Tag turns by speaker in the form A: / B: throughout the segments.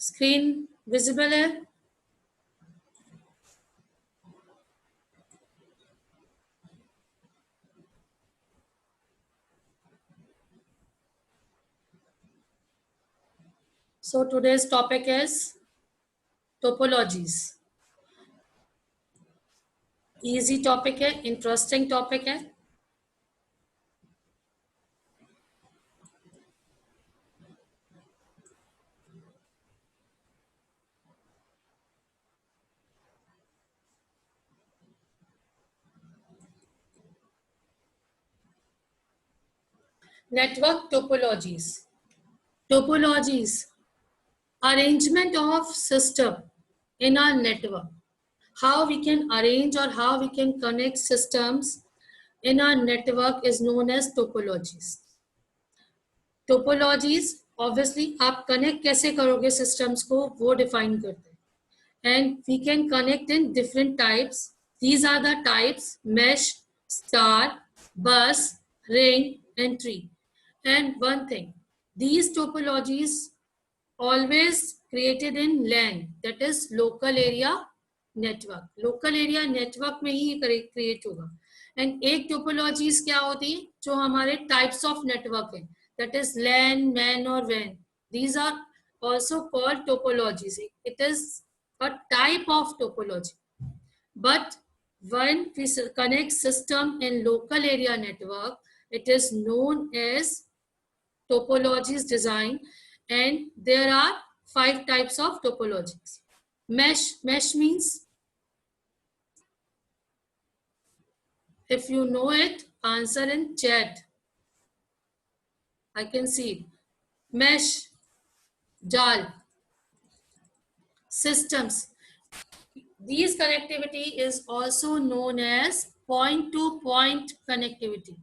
A: Screen visible है? So today's topic is topologies. Easy topic है, interesting topic है. Network topologies. Topologies, arrangement of system in our network. How we can arrange or how we can connect systems in our network is known as topologies. Topologies, obviously, आप connect कैसे करोगे systems को वो define करते हैं. And we can connect in different types. These are the types: mesh, star, bus, ring, and tree. And one thing, these topologies always created in LAN, that is local area network. Local area network में ही create होगा. And एक topologies क्या होती है जो हमारे types of network है, that is LAN, MAN और WAN. These are also called topologies. It is a type of topology. But when we connect system in local area network, it is known as topologies design, and there are 5 types of topologies. Mesh means, if you know it, answer in chat. I can see it. Mesh, JAL, systems. These connectivity is also known as point-to-point connectivity.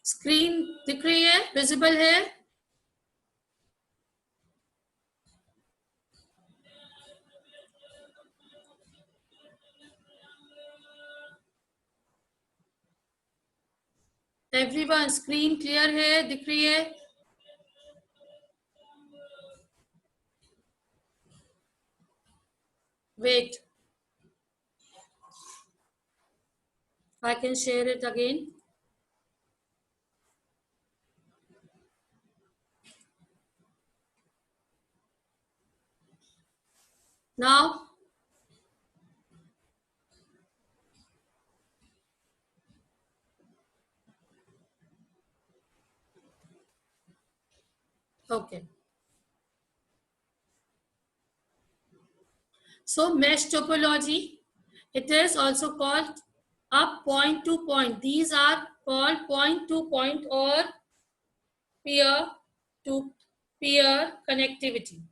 A: Screen दिख रही है, visible है? Everyone screen clear है, दिख रही है? Wait, I can share it again. Now, okay. So mesh topology, it is also called a point to point. These are called point to point or peer to peer connectivity.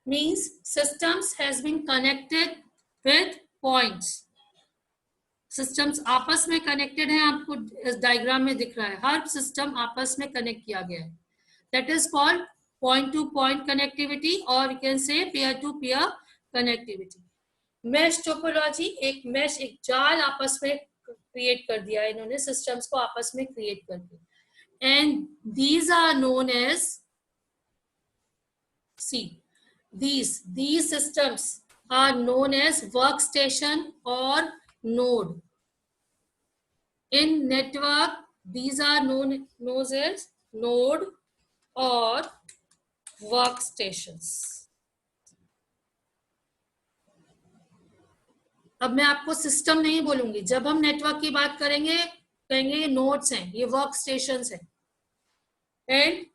A: Means systems has been connected with points. Systems आपस में connected हैं, आपको इस diagram में दिख रहा है, हर system आपस में कनेक्ट किया गया है. That is called point to point connectivity, और we can say peer to peer connectivity. Mesh topology, एक मैश, एक जाल आपस में क्रिएट कर दिया है इन्होंने, सिस्टम्स को आपस में क्रिएट करके. And these are known as, see, these systems are known as workstation or node. In network, these are known as node or workstations. अब मैं आपको सिस्टम नहीं बोलूंगी, जब हम नेटवर्क की बात करेंगे कहेंगे ये नोड्स हैं, ये वर्क स्टेशंस हैं. And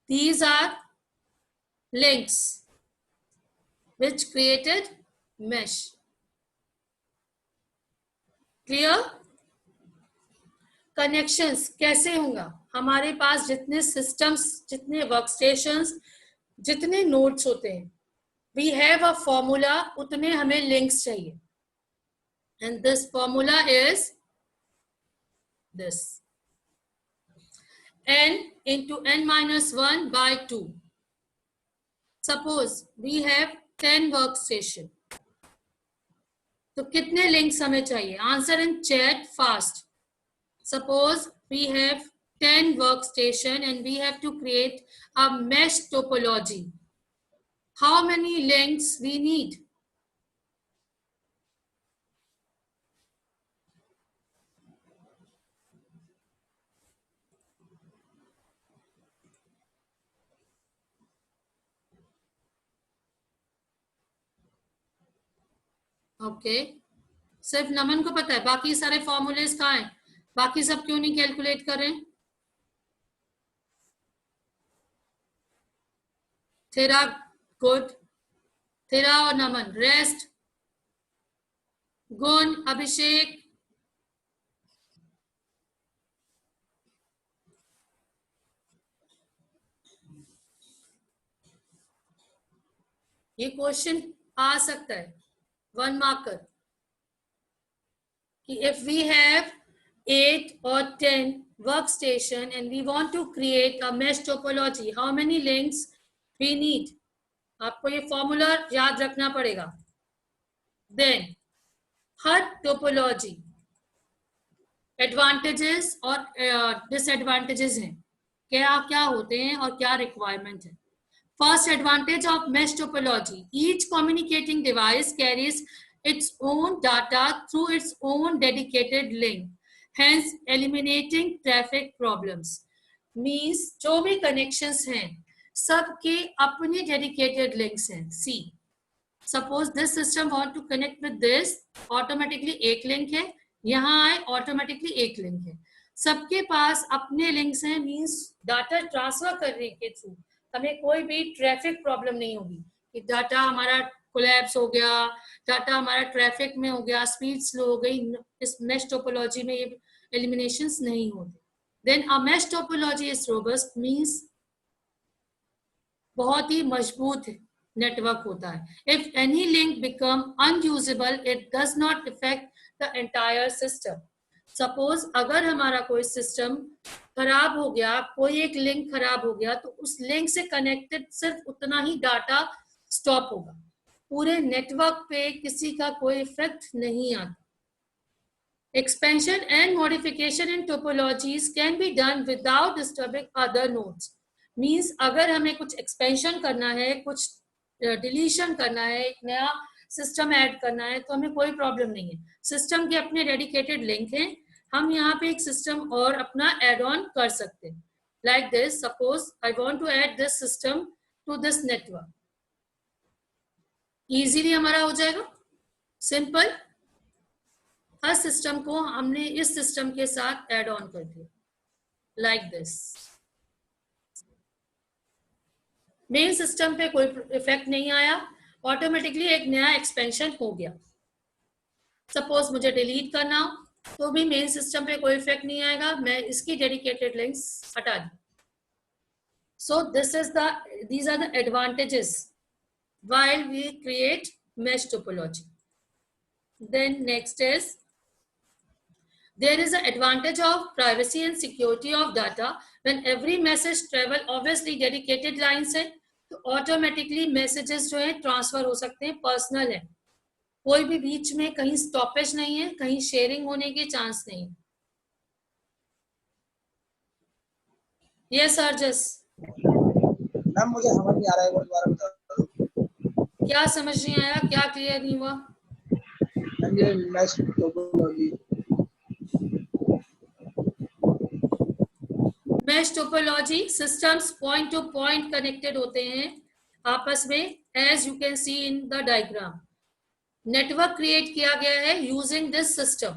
A: these are links which created mesh. Clear? Connections कैसे होगा? हमारे पास जितने सिस्टम्स, जितने वर्कस्टेशंस, जितने नोड्स होते हैं, वी हैव अ फॉर्मूला, उतने हमें लिंक्स चाहिए. And this formula is this, n into n minus 1 by 2. Suppose we have 10 workstation. तो कितने लिंक्स हमें चाहिए? Answer in chat fast. Suppose we have 10 workstation and we have to create a mesh topology. How many links we need? Okay, सिर्फ नमन को पता है, बाकी सारे फॉर्मूलेस कहाँ हैं? बाकी सब क्यों नहीं कैलकुलेट कर रहे हैं? तेरा गुड, तेरा और नमन. रेस्ट गुण, अभिषेक, ये क्वेश्चन आ सकता है 1 मार्कर कि if we have 8 or 10 workstation and we want to create a mesh topology, how many links we need? आपको ये फॉर्मूला याद रखना पड़ेगा. देन हर टोपोलॉजी एडवांटेजेस और डिसएडवांटेजेस हैं, क्या क्या होते हैं और क्या रिक्वायरमेंट है. First advantage of mesh topology, each communicating device carries its own data through its own dedicated link, hence eliminating traffic problems. Means जो भी connections हैं सबके अपने dedicated links हैं. See, suppose this system want to connect with this, automatically एक link है, यहाँ आए automatically एक link है, सबके पास अपने links हैं. Means data transfer करने के थ्रू हमें कोई भी ट्रैफिक प्रॉब्लम नहीं होगी कि डाटा हमारा कोलैप्स हो गया, डाटा हमारा ट्रैफिक में हो गया, स्पीड स्लो हो गई. इस मेश टोपोलॉजी में ये एलिमिनेशंस नहीं होते. Then a mesh topology is robust, means बहुत ही मजबूत नेटवर्क होता है. If any link become unusable it does not effect the entire system. Suppose अगर हमारा कोई सिस्टम खराब हो गया, कोई एक लिंक खराब हो गया, तो उस लिंक से कनेक्टेड सिर्फ उतना ही डाटा स्टॉप होगा, पूरे नेटवर्क पे किसी का कोई इफेक्ट नहीं आता. Expansion and modification in topologies can be done without disturbing other nodes. Means अगर हमें कुछ एक्सपेंशन करना है, कुछ डिलीशन करना है, एक नया सिस्टम ऐड करना है, तो हमें कोई प्रॉब्लम नहीं है. सिस्टम के अपने डेडिकेटेड लिंक हैं, हम यहाँ पे एक सिस्टम और अपना एड ऑन कर सकते हैं. Like this, suppose I want to add this system to this network. Easily हमारा हो जाएगा, सिंपल. हर सिस्टम को हमने इस सिस्टम के साथ ऐड ऑन कर दिया लाइक दिस. मेन सिस्टम पे कोई इफेक्ट नहीं आया, ऑटोमेटिकली एक नया एक्सपेंशन हो गया. सपोज मुझे डिलीट करना हो तो भी मेन सिस्टम पे कोई इफेक्ट नहीं आएगा, मैं इसकी डेडिकेटेड लिंक्स हटा दी. सो these are the advantages while we create mesh topology. Then next is, there is an advantage of privacy and security of data. When every message travel, obviously dedicated lines है तो automatically messages जो है transfer हो सकते हैं, personal है, कोई भी बीच में कहीं स्टॉपेज नहीं है, कहीं शेयरिंग होने के चांस नहीं. यस अर्जस.
B: मैम मुझे समझ नहीं आ रहा है, वो दोबारा बता दो.
A: क्या समझ नहीं आया, क्या क्लियर नहीं हुआ?
B: ये mesh topology,
A: mesh topology systems point to point connected होते हैं आपस में, as you can see in the diagram. Network create किया गया है using this system.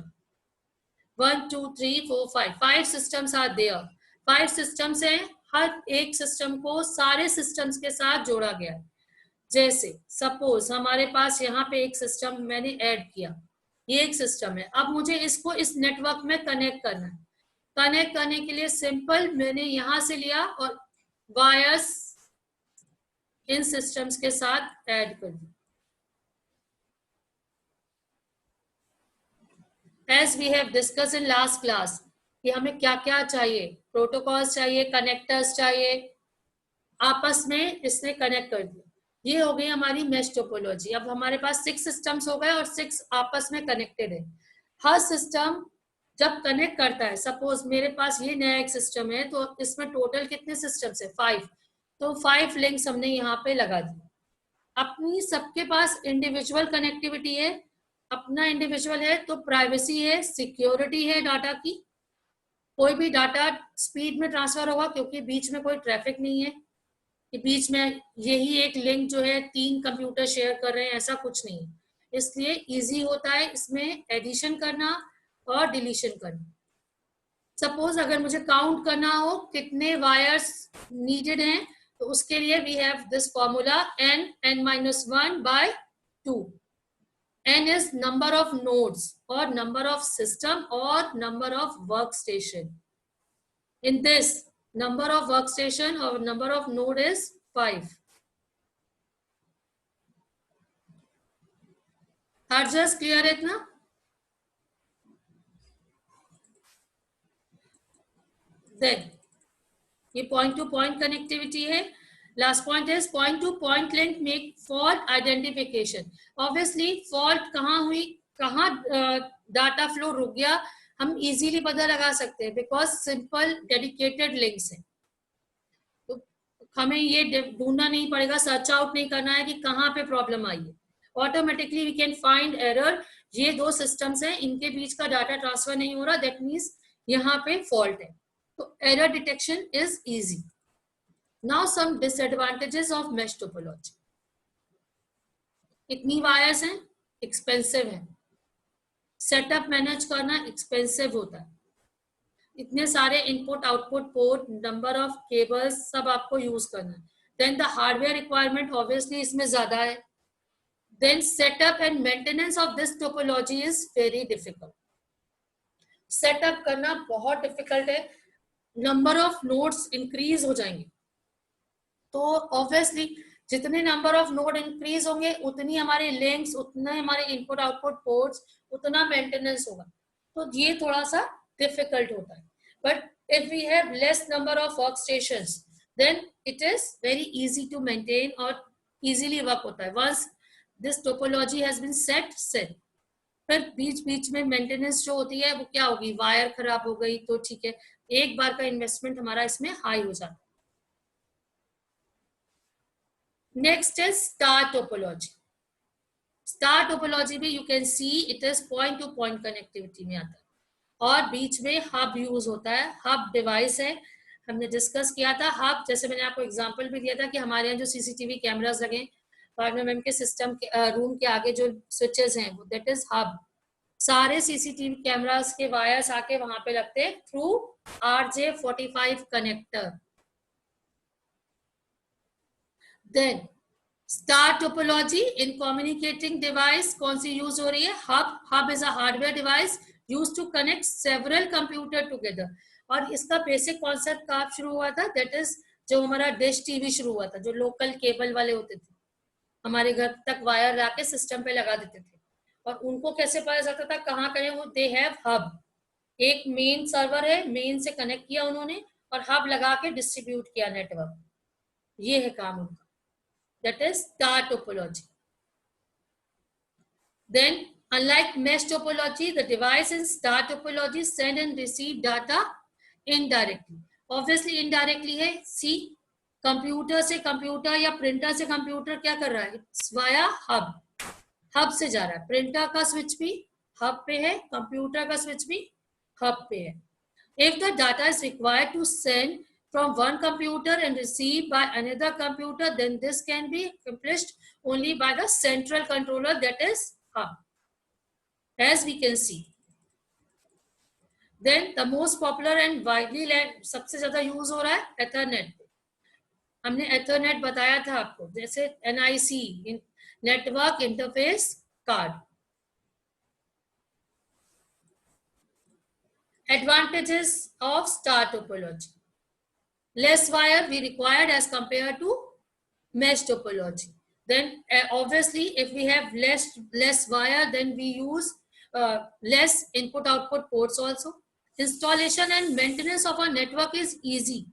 A: 1 2 3 4 5 systems are there. 5 systems हैं, हर एक सिस्टम को सारे सिस्टम्स के साथ जोड़ा गया है. जैसे सपोज हमारे पास यहाँ पे एक सिस्टम मैंने ऐड किया, ये एक सिस्टम है, अब मुझे इसको इस नेटवर्क में कनेक्ट करना है. कनेक्ट करने के लिए सिंपल मैंने यहां से लिया और वायर्स इन सिस्टम्स के साथ ऐड कर दी. As we have discuss in last class कि हमें क्या क्या चाहिए, प्रोटोकॉल्स चाहिए, कनेक्टर्स चाहिए, आपस में इसने कनेक्ट कर दिया. ये हो गई हमारी मेश टोपोलॉजी। अब हमारे पास 6 सिस्टम्स हो गए और 6 आपस में कनेक्टेड है। हर सिस्टम जब कनेक्ट करता है, सपोज मेरे पास ये नया एक सिस्टम है, तो इसमें टोटल कितने सिस्टम्स है? 5। तो 5 लिंक्स हमने यहाँ पे लगा दी। अपनी सबके पास इंडिविजुअल कनेक्टिविटी है, अपना इंडिविजुअल है, तो प्राइवेसी है, सिक्योरिटी है डाटा की, कोई भी डाटा स्पीड में ट्रांसफर होगा क्योंकि बीच में कोई ट्रैफिक नहीं है कि बीच में यही एक लिंक जो है 3 कंप्यूटर शेयर कर रहे हैं, ऐसा कुछ नहीं है। इसलिए इजी होता है इसमें एडिशन करना और डिलीशन करना। सपोज अगर मुझे काउंट करना हो कितने वायर्स नीडेड हैं, तो उसके लिए we have this formula n(n-1/2). n is number of nodes or number of system or number of workstation. In this, number of workstation or number of node is 5. Just clear it na? Then ये point to point connectivity है। Last point is point to point link make fault identification. Obviously fault कहाँ हुई, कहाँ data flow रुक गया, हम easily पता लगा सकते हैं बिकॉज सिंपल डेडिकेटेड लिंक्स हैं। तो हमें ये ढूंढना नहीं पड़ेगा, सर्च आउट नहीं करना है कि कहाँ पे प्रॉब्लम आई है। Automatically we can find error. ये 2 सिस्टम्स हैं, इनके बीच का डाटा ट्रांसफर नहीं हो रहा, दैट मीन्स यहाँ पे फॉल्ट है। So error detection is easy. Now some disadvantages of mesh topology. इतनी वायर्स हैं, एक्सपेंसिव है, सेटअप मैनेज करना एक्सपेंसिव होता है, इतने सारे input output port, number of cables सब आपको यूज करना है। Then the hardware requirement obviously इसमें ज्यादा है। Then setup and maintenance of this topology is very difficult. Setup करना बहुत डिफिकल्ट है, नंबर ऑफ नोड्स इंक्रीज हो जाएंगे, तो ऑब्वियसली जितने नंबर ऑफ नोड इंक्रीज होंगे उतनी हमारे लिंक्स, उतने हमारे इनपुट आउटपुट पोर्ट्स, उतना मेंटेनेंस होगा, तो ये थोड़ा सा डिफिकल्ट होता है। But if we have less number of work stations then it is very easy to maintain और इजीली वर्क होता है। Once this topology has been set, फिर बीच बीच में मेंटेनेंस जो होती है वो क्या होगी, वायर खराब हो गई तो ठीक है, एक बार का इन्वेस्टमेंट हमारा इसमें हाई हो जाता है। Next is star topology. Star topology भी you can see it is point to point connectivity में आता है और बीच में हब यूज होता है। हब डिवाइस है, हमने डिस्कस किया था। हब जैसे मैंने आपको एग्जांपल भी दिया था कि हमारे यहाँ जो सीसीटीवी कैमरास लगे मैम के सिस्टम के रूम के आगे जो स्विचेस हैं वो दैट इज हब। सारे सीसीटीवी कैमरास के वायर्स आके वहां पे लगते हैं through RJ45 connector. Then star topology in communicating device कौन सी यूज हो रही है? Hub. Hub is a hardware device use to connect several computer together. और इसका बेसिक कॉन्सेप्ट कब शुरू हुआ था? दैट इज जो हमारा डिश टीवी शुरू हुआ था, जो लोकल केबल वाले होते थे, हमारे घर तक वायर लाके सिस्टम पे लगा देते थे और उनको कैसे पता चलता था कहाँ करें वो? They have hub. एक मेन सर्वर है, मेन से कनेक्ट किया उन्होंने और हब लगा के डिस्ट्रीब्यूट किया नेटवर्क। ये है काम उनका, that is star topology. Then unlike mesh topology, the device in star topology send and receive data indirectly. Obviously indirectly है, see कंप्यूटर से कंप्यूटर या प्रिंटर से कंप्यूटर क्या कर रहा है? It's via hub. हब से जा रहा है, प्रिंटर का स्विच भी हब पे है, कंप्यूटर का स्विच भी हब पे है। If the data is required to send from one computer and received by another computer, then this can be accomplished only by the central controller, that is hub, as we can see. Then the most popular and widely सबसे ज्यादा use हो रहा है Ethernet. हमने Ethernet बताया था आपको, जैसे NIC network interface card. Advantages of star topology: less wire we required as compared to mesh topology. Then obviously if we have less wire, then we use less input output ports also. Installation and maintenance of our network is easy.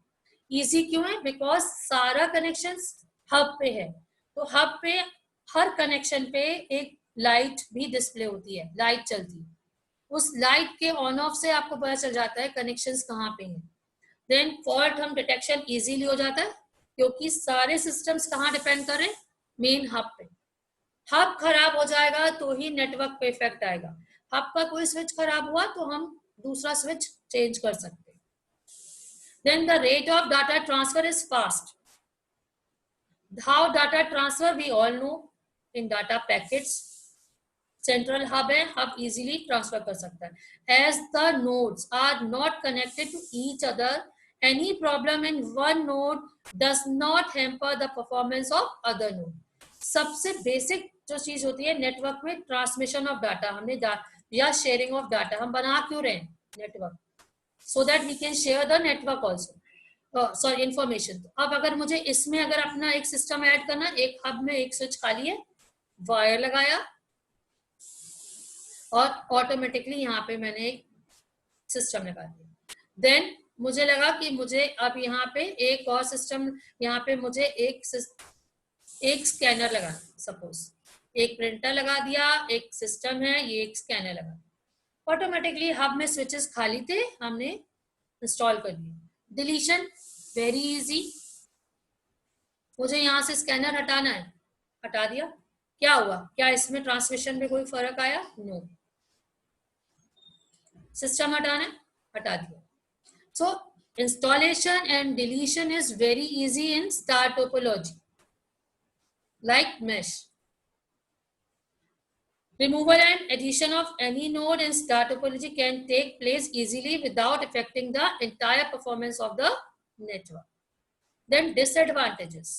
A: Easy क्यों है? Because सारा connections hub पे है, तो hub पे हर connection पे एक light भी डिस्प्ले होती है, लाइट चलती है। उस लाइट के ऑन ऑफ से आपको पता चल जाता है कनेक्शंस कहाँ पे हैं। देन फॉल्ट हम डिटेक्शन इजीली हो जाता है, क्योंकि सारे सिस्टम्स कहाँ डिपेंड कर रहे हैं, मेन हब पे। हब खराब हो जाएगा तो ही नेटवर्क पे इफेक्ट आएगा। हब का कोई स्विच खराब हुआ तो हम दूसरा स्विच चेंज कर सकते हैं। Then the rate of data transfer is fast. How data transfer we all know in data packets. Central hub है, hub easily transfer कर सकता है. As the nodes are not connected to each other, any problem in one node does not hamper the performance of other node. सबसे basic जो चीज होती है network में, ट्रांसमिशन ऑफ डाटा, हमने या शेयरिंग ऑफ डाटा हम बना क्यों रहे हैं network, so that we can share the network also. Sorry information. अब अगर मुझे इसमें अगर अपना एक सिस्टम ऐड करना, एक हब में एक स्विच खाली है, वायर लगाया और ऑटोमेटिकली यहाँ पे मैंने एक सिस्टम लगा दिया। देन मुझे लगा कि मुझे अब यहाँ पे एक और सिस्टम, यहाँ पे मुझे एक स्कैनर लगा, सपोज एक प्रिंटर लगा दिया, एक सिस्टम है, ये एक स्कैनर लगा। ऑटोमेटिकली हब में स्विचेस खाली थे, हमने इंस्टॉल कर दिया। डिलीशन वेरी इजी, मुझे यहाँ से स्कैनर हटाना है, हटा दिया। क्या हुआ, क्या इसमें ट्रांसमिशन में कोई फर्क आया? नो। सिस्टम हटाना है, हटा दिया। So installation and deletion is very easy in star topology like mesh. Removal and addition of any node in star topology can take place easily without affecting the entire performance of the network. Then disadvantages.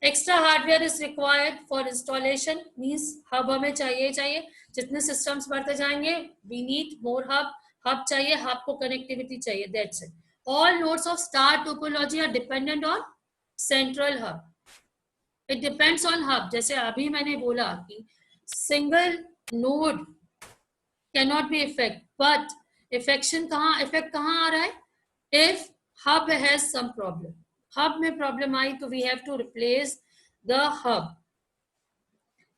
A: Extra hardware is required for installation, means hub हमें चाहिए, जितने systems बढ़ते जाएंगे we need more hub चाहिए, hub को connectivity चाहिए, that's it. All nodes of star topology are dependent on central hub. It depends on hub. जैसे अभी मैंने बोला कि single node cannot be affect, but effect कहाँ आ रहा है? If hub has some problem, hub में problem आई तो we have to replace the hub.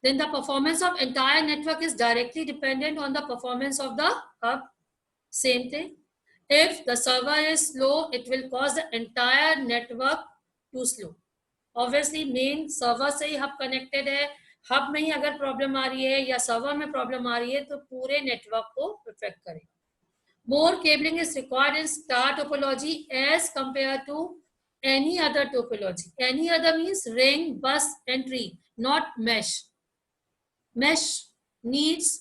A: Then the performance of entire network is directly dependent on the performance of the hub. Same thing. If the server is slow, it will cause the entire network to slow. Obviously main server से ही hub connected है, hub में ही अगर problem आ रही है या server में problem आ रही है तो पूरे नेटवर्क को इफेक्ट करेगा। More cabling is required in star topology as compare to any other topology. Any other means ring, bus and tree, not mesh. Mesh needs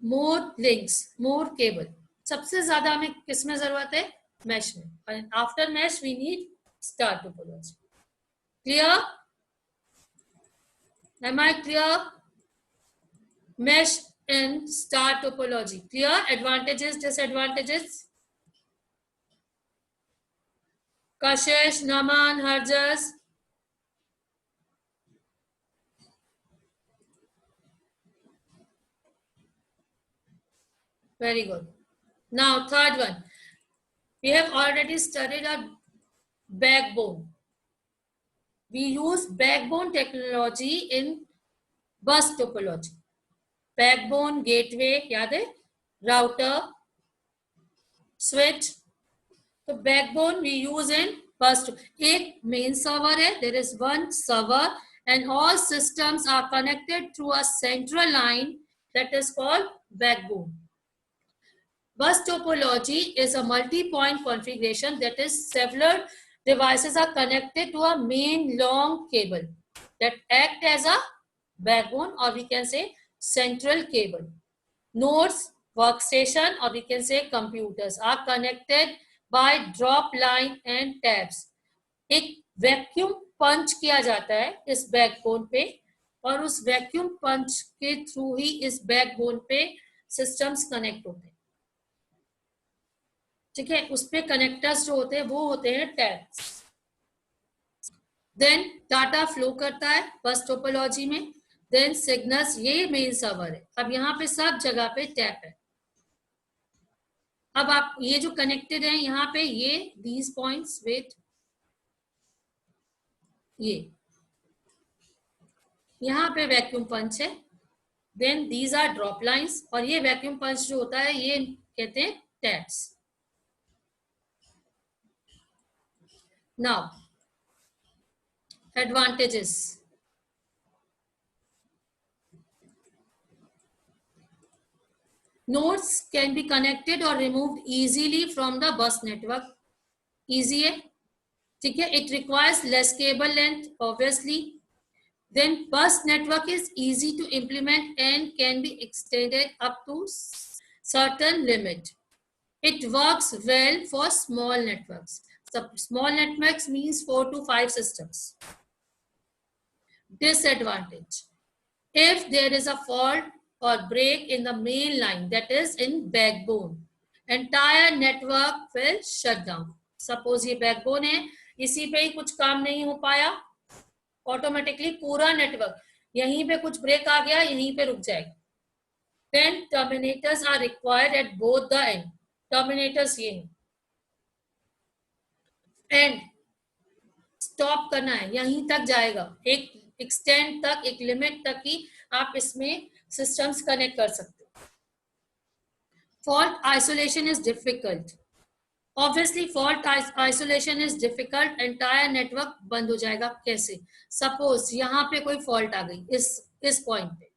A: more links, more cable. सबसे ज्यादा हमें किसमें जरूरत है? मैश में। After mesh we need star topology. Clear? Am I clear? Mesh and star topology. Clear? Advantages, disadvantages? Kashish, Naman, Harjas. Very good. Now, third one. We have already studied a backbone. We use backbone technology in bus topology. Backbone, gateway, याद है? Router, switch. तो backbone we use in bus. एक main server है. There is one server, and all systems are connected through a central line that is called backbone. Bus topology is a multi-point configuration, that is several devices are connected to a main long cable that act as a backbone, or we can say central cable. Nodes, workstation, or we can say computers are connected by drop line and tabs. एक vacuum पंच किया जाता है इस backbone पे, और उस vacuum पंच के through ही इस बैकबोन पे सिस्टम्स कनेक्ट होते हैं। ठीक है, उस पे कनेक्टर्स जो होते हैं वो होते हैं टैब्स। देन डाटा फ्लो करता है बस टोपोलॉजी में। देन सिग्नल्स, ये मेन सर्वर है। अब यहाँ पे सब जगह पे टैप है। अब आप ये जो कनेक्टेड है यहाँ पे, ये दीज पॉइंट्स, वेट, ये यहाँ पे वैक्यूम पंच है, then these are drop lines, और ये वैक्यूम पंच जो होता है ये कहते हैं taps. Now advantages. Nodes can be connected or removed easily from the bus network. Easy है, ठीक है. It requires less cable length, obviously. Then bus network is easy to implement and can be extended up to certain limit. It works well for small networks. So small networks means 4 to 5 systems. Disadvantage: if there is a fault or break in the main line, that is in backbone, entire network will shut down. Suppose ये backbone है, इसी पे ही कुछ काम नहीं हो पाया, automatically पूरा नेटवर्क, यहीं पे कुछ ब्रेक आ गया, यहीं पे रुक जाएगा. Then terminators are required at both the end. Terminators ये हैं, एंड स्टॉप करना है, यहीं तक जाएगा, एक एक्सटेंड तक, एक लिमिट तक ही आप इसमें सिस्टम्स कनेक्ट कर सकते हो. Fault isolation is difficult. Obviously fault isolation is difficult. Entire network बंद हो जाएगा. कैसे? सपोज यहाँ पे कोई फॉल्ट आ गई, इस पॉइंट पे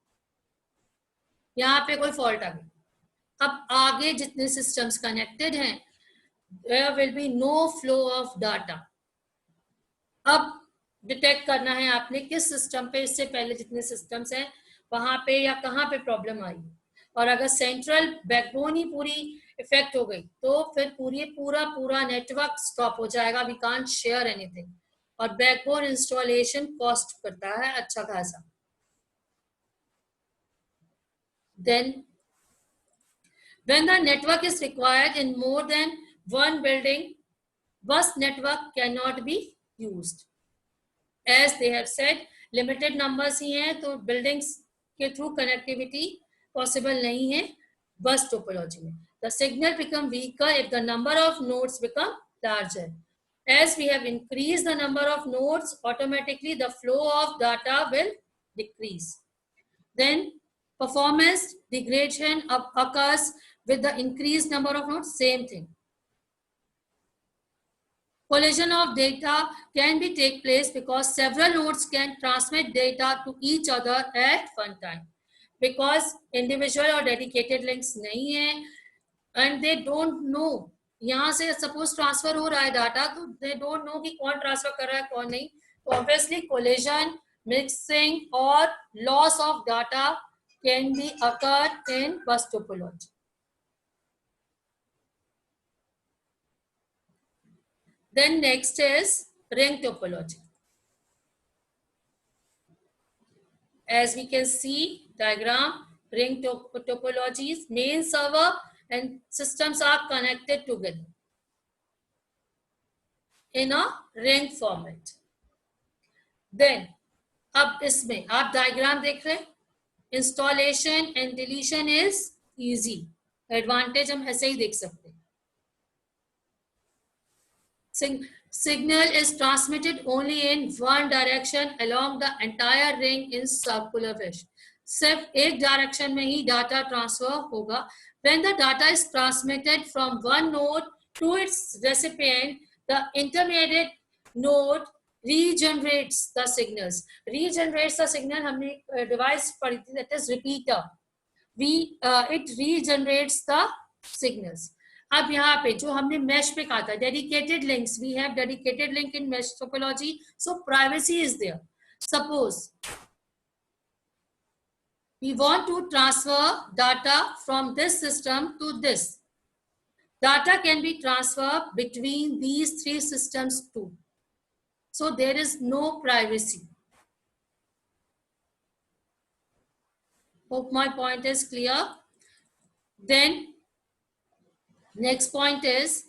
A: यहाँ पे कोई फॉल्ट आ गई, अब आगे जितने सिस्टम्स कनेक्टेड हैं, there will be no flow of data. अब डिटेक्ट करना है आपने किस सिस्टम पे, इससे पहले जितने सिस्टम्स हैं वहां पे या कहाँ पे प्रॉब्लम आई, और अगर सेंट्रल बैकबोन ही पूरी इफेक्ट हो गई तो फिर पूरा नेटवर्क स्टॉप हो जाएगा. वी कांट शेयर एनीथिंग, और बैकबोन इंस्टॉलेशन कॉस्ट करता है अच्छा खासा. Then when the network is required in more than one building, bus network cannot be used. As they have said, limited numbers ही हैं, तो buildings के through connectivity possible नहीं है bus topology में. The signal become weaker if the number of nodes become larger. As we have increased the number of nodes, automatically the flow of data will decrease. Then performance degradation occurs with the increased number of nodes. Same thing. Collision of data can be take place because several nodes can transmit data to each other at one time. Because individual or dedicated links नहीं है, and they don't know, यहाँ से suppose transfer हो रहा है data, तो they don't know कि कौन transfer कर रहा है कौन नहीं, तो obviously collision, mixing or loss of data can be occurred in bus topology. Then next is ring topology. As we can see diagram, ring topologies, main server and systems are connected together in a ring format. Then अब इसमें आप diagram देख रहे हैं, installation and deletion is easy. Advantage हम ऐसे ही देख सकते हैं. Signal is transmitted only in one direction along the entire ring in circular fashion. सिर्फ एक डायरेक्शन में ही डाटा ट्रांसफर होगा. When the data is transmitted from one node to its recipient, the intermediate node regenerates the signals. Regenerates the signal, हमने device पढ़ी थी, that is repeater. It regenerates the signals. अब यहाँ पे जो हमने mesh पे कहा था, dedicated links, we have dedicated link in mesh topology, so privacy is there. Suppose we want to transfer data from this system to this. Data can be transferred between these three systems too. So there is no privacy. Hope my point is clear. Then next point is,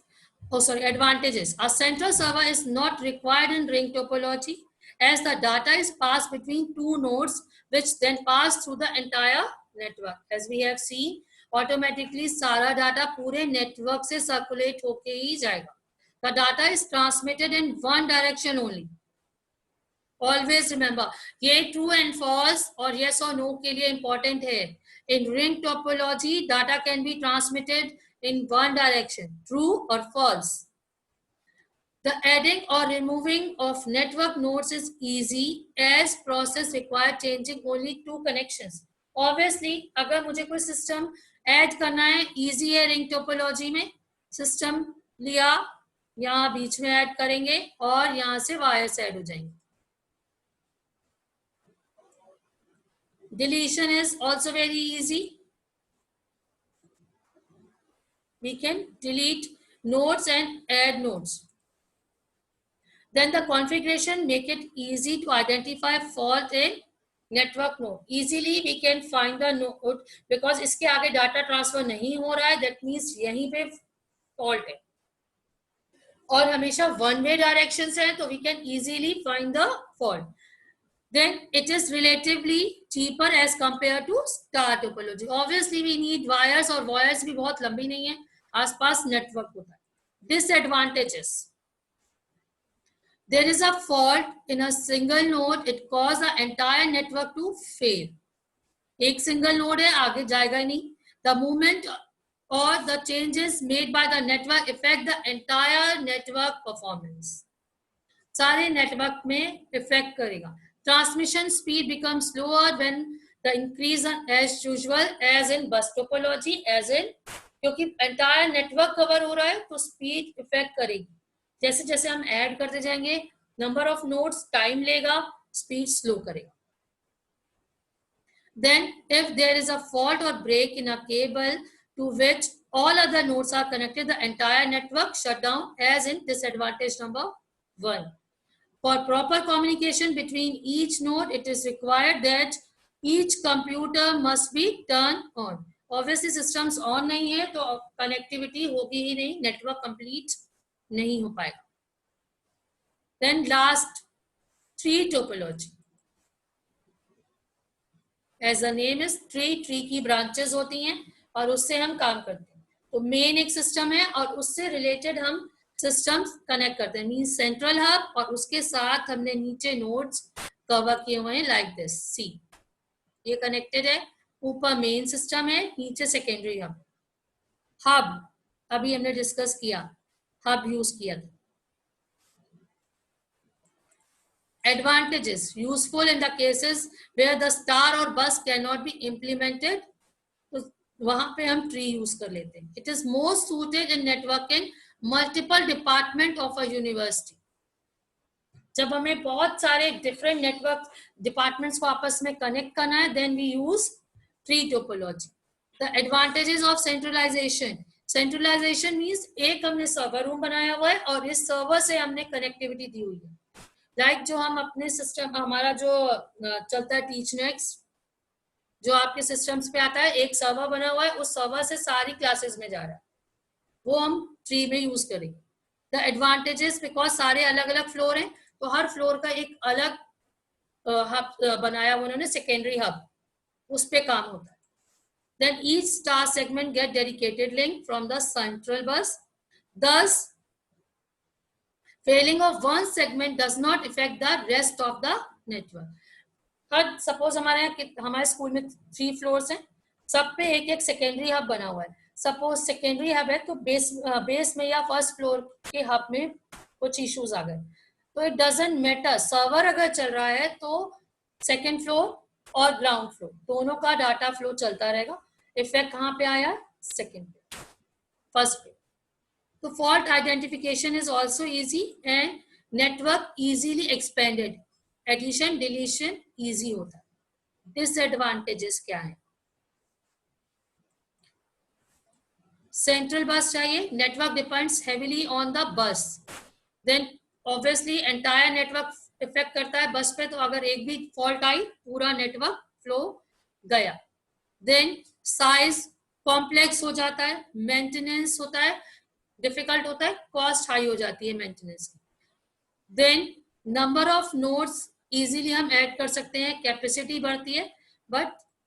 A: advantages. A central server is not required in ring topology as the data is passed between two nodes which then pass through the entire network. As we have seen, automatically सारा data पूरे network से circulate होके ही जाएगा. The data is transmitted in one direction only. Always remember, ये true and false और yes और no के लिए इंपॉर्टेंट है. In ring topology data can be transmitted in one direction, true or false. The adding or removing of network nodes is easy as process require changing only two connections. Obviously, अगर मुझे कोई system add करना है, easy है ring topology में. System लिया, यहाँ बीच में ऐड करेंगे और यहाँ से वायर्स ऐड हो जाएंगे. Deletion is also very easy. We can delete nodes and add nodes. Then the configuration make it easy to identify fault in network node. Easily we can find the node because इसके आगे data transfer नहीं हो रहा है. That means यहीं पे fault है. और हमेशा one way directions है, तो we can easily find the fault. Then it is relatively cheaper as compared to star topology. Obviously we need wires और wires भी बहुत लंबी नहीं है, आसपास नेटवर्क होता है. Disadvantages: there is a fault in a single node, it cause the entire network to fail. एक single node है, आगे जाएगा नहीं. The movement or the changes made by the network affect the entire network performance. सारे network में effect करेगा. Transmission speed becomes slower when the increase as usual as in bus topology, as in क्योंकि entire network cover हो रहा है तो speed effect करेगी. जैसे जैसे हम ऐड करते जाएंगे, नंबर ऑफ नोड्स टाइम लेगा, स्पीड स्लो करेगा. Then if there is a fault or break in a cable to which all other nodes are connected, the entire network shut down, as in disadvantage number 1. For proper communication between each node, it is required that each computer must be turned on. Obviously systems on नहीं है तो connectivity होगी ही नहीं, network complete नहीं हो पाएगा. Then last, tree topology. As the name is tree, tree की branches होती हैं और उससे हम काम करते हैं. तो main एक system है और उससे related हम systems connect करते हैं. Means central hub और उसके साथ हमने नीचे nodes cover किए हुए हैं like this. See, ये connected है, ऊपर main system है, नीचे secondary hub. Hub अभी हमने discuss किया, hub use किया था. Advantages: useful in the cases where the star or bus cannot be implemented, तो वहां पे हम tree use कर लेते हैं. It is most suited in networking multiple department of a university. जब हमें बहुत सारे different network departments को आपस में connect करना है, then we use tree topology. The advantages of centralization: centralization means एक हमने server room बनाया हुआ है और इस server से हमने connectivity दी हुई है. लाइक जो हम अपने सिस्टम, हमारा जो चलता है टीचनेक्स, जो आपके सिस्टम्स पे आता है, एक सर्वर बना हुआ है, उस सर्वर से सारी क्लासेस में जा रहा है, वो हम ट्री में यूज करेंगे. द एडवांटेजेस: बिकॉज सारे अलग अलग फ्लोर हैं तो हर फ्लोर का एक अलग हब बनाया हुआ उन्होंने, सेकेंडरी हब, उस पे काम होता है. Then each star segment get dedicated link from the central bus. Thus failing of one segment does not affect the rest of the network. Her suppose हमारे स्कूल में 3 फ्लोर्स हैं, सब पे एक एक सेकेंडरी हब बना हुआ है. सपोज सेकेंडरी हब है तो बेस में या फर्स्ट फ्लोर के हब में कुछ इश्यूज आ गए तो इट डजंट मैटर. सर्वर अगर चल रहा है तो सेकेंड फ्लोर और ग्राउंड फ्लोर दोनों का डाटा फ्लो चलता रहेगा. इफेक्ट कहाँ पे आया? सेकेंड पे, फर्स्ट पे. So fault identification is also easy and network easily expanded. Addition, deletion easy होता है. Disadvantages क्या है? Central bus चाहिए. Network depends heavily on the bus. Then obviously entire network affect करता है बस पे, तो अगर एक भी fault आई पूरा network flow गया. Then size complex हो जाता है, maintenance होता है, डिफिकल्ट होता है, कॉस्ट हाई हो जाती है मेंटेनेंस की. Then number of nodes easily हम ऐड कर सकते हैं, कैपेसिटी बढ़ती है, बट